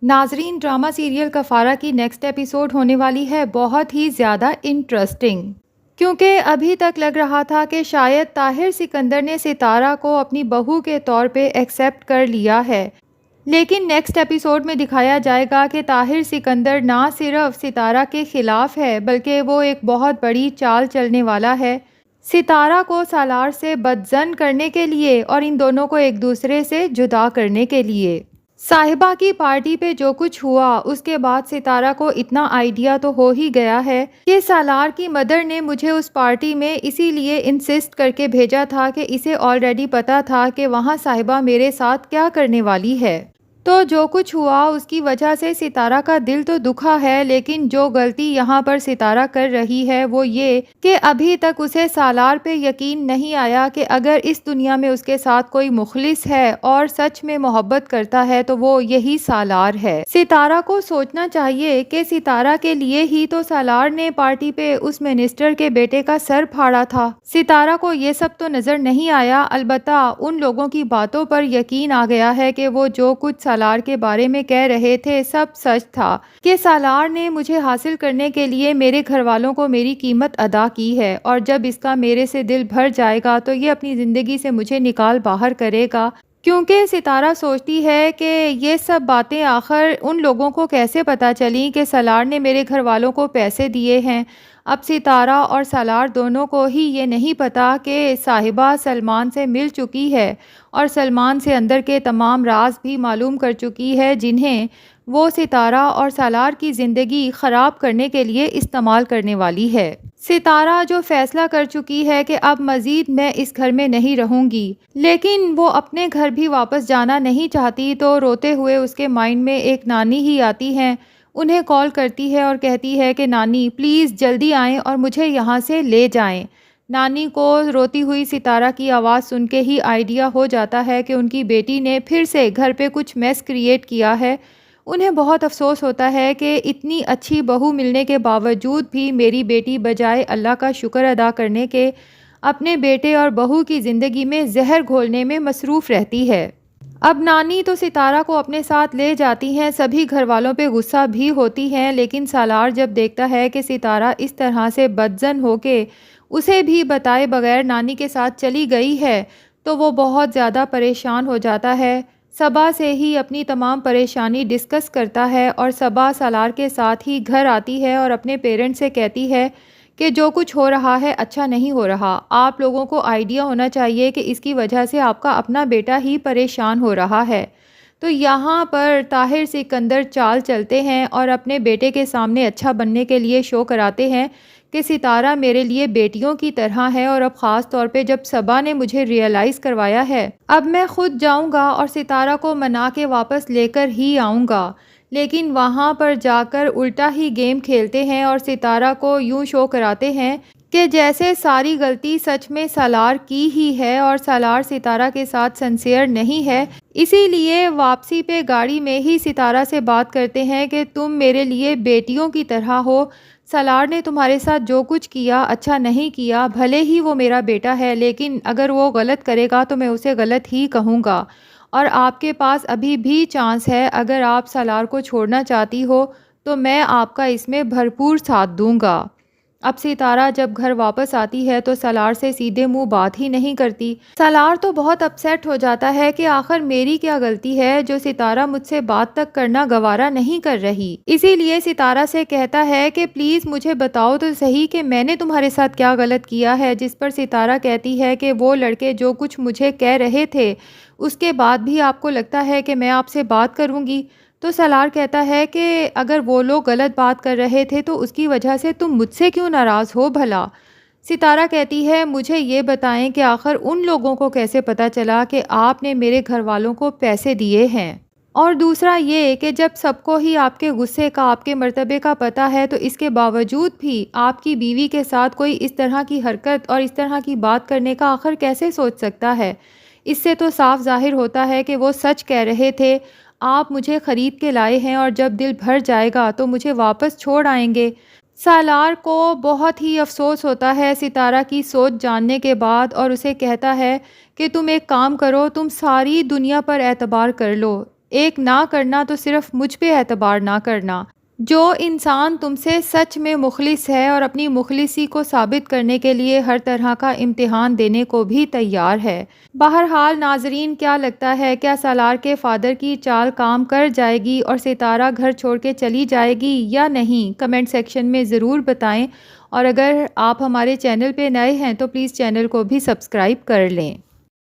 ناظرین، drama serial کفارہ کی نیکسٹ ایپیسوڈ ہونے والی ہے بہت ہی زیادہ انٹرسٹنگ، کیونکہ ابھی تک لگ رہا تھا کہ شاید طاہر سکندر نے ستارہ کو اپنی بہو کے طور پہ ایکسیپٹ کر لیا ہے، لیکن نیکسٹ ایپیسوڈ میں دکھایا جائے گا کہ طاہر سکندر نہ صرف ستارہ کے خلاف ہے بلکہ وہ ایک بہت بڑی چال چلنے والا ہے ستارہ کو سالار سے بدظن کرنے کے لیے اور ان دونوں کو ایک دوسرے سے جدا کرنے کے لیے۔ صاحبہ کی پارٹی پہ جو کچھ ہوا اس کے بعد ستارہ کو اتنا آئیڈیا تو ہو ہی گیا ہے کہ سالار کی مدر نے مجھے اس پارٹی میں اسی لیے انسسٹ کر کے بھیجا تھا کہ اسے آلریڈی پتا تھا کہ وہاں صاحبہ میرے ساتھ کیا کرنے والی ہے، تو جو کچھ ہوا اس کی وجہ سے ستارہ کا دل تو دکھا ہے، لیکن جو غلطی یہاں پر ستارہ کر رہی ہے وہ یہ کہ ابھی تک اسے سالار پہ یقین نہیں آیا کہ اگر اس دنیا میں اس کے ساتھ کوئی مخلص ہے اور سچ میں محبت کرتا ہے تو وہ یہی سالار ہے۔ ستارہ کو سوچنا چاہیے کہ ستارہ کے لیے ہی تو سالار نے پارٹی پہ اس منسٹر کے بیٹے کا سر پھاڑا تھا۔ ستارہ کو یہ سب تو نظر نہیں آیا، البتہ ان لوگوں کی باتوں پر یقین آ گیا ہے کہ وہ جو کچھ سالار کے بارے میں کہہ رہے تھے سب سچ تھا کہ سالار نے مجھے حاصل کرنے کے لیے میرے گھر والوں کو میری قیمت ادا کی ہے، اور جب اس کا میرے سے دل بھر جائے گا تو یہ اپنی زندگی سے مجھے نکال باہر کرے گا، کیونکہ ستارہ سوچتی ہے کہ یہ سب باتیں آخر ان لوگوں کو کیسے پتہ چلیں کہ سالار نے میرے گھر والوں کو پیسے دیے ہیں۔ اب ستارہ اور سالار دونوں کو ہی یہ نہیں پتا کہ صاحبہ سلمان سے مل چکی ہے اور سلمان سے اندر کے تمام راز بھی معلوم کر چکی ہے جنہیں وہ ستارہ اور سالار کی زندگی خراب کرنے کے لیے استعمال کرنے والی ہے۔ ستارہ جو فیصلہ کر چکی ہے کہ اب مزید میں اس گھر میں نہیں رہوں گی، لیکن وہ اپنے گھر بھی واپس جانا نہیں چاہتی، تو روتے ہوئے اس کے مائنڈ میں ایک نانی ہی آتی ہیں، انہیں کال کرتی ہے اور کہتی ہے کہ نانی پلیز جلدی آئیں اور مجھے یہاں سے لے جائیں۔ نانی کو روتی ہوئی ستارہ کی آواز سن کے ہی آئیڈیا ہو جاتا ہے کہ ان کی بیٹی نے پھر سے گھر پہ کچھ میس کریٹ کیا ہے۔ انہیں بہت افسوس ہوتا ہے کہ اتنی اچھی بہو ملنے کے باوجود بھی میری بیٹی بجائے اللہ کا شکر ادا کرنے کے اپنے بیٹے اور بہو کی زندگی میں زہر گھولنے میں مصروف رہتی ہے۔ اب نانی تو ستارہ کو اپنے ساتھ لے جاتی ہیں، سبھی گھر والوں پہ غصہ بھی ہوتی ہیں، لیکن سالار جب دیکھتا ہے کہ ستارہ اس طرح سے بدظن ہو کے اسے بھی بتائے بغیر نانی کے ساتھ چلی گئی ہے تو وہ بہت زیادہ پریشان ہو جاتا ہے۔ صبا سے ہی اپنی تمام پریشانی ڈسکس کرتا ہے اور صبا سالار کے ساتھ ہی گھر آتی ہے اور اپنے پیرنٹ سے کہتی ہے کہ جو کچھ ہو رہا ہے اچھا نہیں ہو رہا، آپ لوگوں کو آئیڈیا ہونا چاہیے کہ اس کی وجہ سے آپ کا اپنا بیٹا ہی پریشان ہو رہا ہے۔ تو یہاں پر طاہر سکندر چال چلتے ہیں اور اپنے بیٹے کے سامنے اچھا بننے کے لیے شو کراتے ہیں کہ ستارہ میرے لیے بیٹیوں کی طرح ہے، اور اب خاص طور پہ جب صبا نے مجھے ریئلائز کروایا ہے اب میں خود جاؤں گا اور ستارہ کو منا کے واپس لے کر ہی آؤں گا، لیکن وہاں پر جا کر الٹا ہی گیم کھیلتے ہیں اور ستارہ کو یوں شو کراتے ہیں کہ جیسے ساری غلطی سچ میں سالار کی ہی ہے اور سالار ستارہ کے ساتھ سنسیئر نہیں ہے۔ اسی لیے واپسی پہ گاڑی میں ہی ستارہ سے بات کرتے ہیں کہ تم میرے لیے بیٹیوں کی طرح ہو، سالار نے تمہارے ساتھ جو کچھ کیا اچھا نہیں کیا، بھلے ہی وہ میرا بیٹا ہے لیکن اگر وہ غلط کرے گا تو میں اسے غلط ہی کہوں گا، اور آپ کے پاس ابھی بھی چانس ہے، اگر آپ سالار کو چھوڑنا چاہتی ہو تو میں آپ کا اس میں بھرپور ساتھ دوں گا۔ اب ستارہ جب گھر واپس آتی ہے تو سالار سے سیدھے منہ بات ہی نہیں کرتی۔ سالار تو بہت اپسیٹ ہو جاتا ہے کہ آخر میری کیا غلطی ہے جو ستارہ مجھ سے بات تک کرنا گوارا نہیں کر رہی۔ اسی لیے ستارہ سے کہتا ہے کہ پلیز مجھے بتاؤ تو صحیح کہ میں نے تمہارے ساتھ کیا غلط کیا ہے، جس پر ستارہ کہتی ہے کہ وہ لڑکے جو کچھ مجھے کہہ رہے تھے اس کے بعد بھی آپ کو لگتا ہے کہ میں آپ سے بات کروں گی، تو سالار کہتا ہے کہ اگر وہ لوگ غلط بات کر رہے تھے تو اس کی وجہ سے تم مجھ سے کیوں ناراض ہو بھلا؟ ستارہ کہتی ہے مجھے یہ بتائیں کہ آخر ان لوگوں کو کیسے پتا چلا کہ آپ نے میرے گھر والوں کو پیسے دیے ہیں، اور دوسرا یہ کہ جب سب کو ہی آپ کے غصے کا، آپ کے مرتبے کا پتہ ہے تو اس کے باوجود بھی آپ کی بیوی کے ساتھ کوئی اس طرح کی حرکت اور اس طرح کی بات کرنے کا آخر کیسے سوچ سکتا ہے؟ اس سے تو صاف ظاہر ہوتا ہے کہ وہ سچ کہہ رہے تھے، آپ مجھے خرید کے لائے ہیں اور جب دل بھر جائے گا تو مجھے واپس چھوڑ آئیں گے۔ سالار کو بہت ہی افسوس ہوتا ہے ستارہ کی سوچ جاننے کے بعد، اور اسے کہتا ہے کہ تم ایک کام کرو، تم ساری دنیا پر اعتبار کر لو، ایک نہ کرنا تو صرف مجھ پہ اعتبار نہ کرنا۔ جو انسان تم سے سچ میں مخلص ہے اور اپنی مخلصی کو ثابت کرنے کے لیے ہر طرح کا امتحان دینے کو بھی تیار ہے۔ بہرحال ناظرین، کیا لگتا ہے، کیا سالار کے فادر کی چال کام کر جائے گی اور ستارہ گھر چھوڑ کے چلی جائے گی یا نہیں؟ کمنٹ سیکشن میں ضرور بتائیں، اور اگر آپ ہمارے چینل پہ نئے ہیں تو پلیز چینل کو بھی سبسکرائب کر لیں۔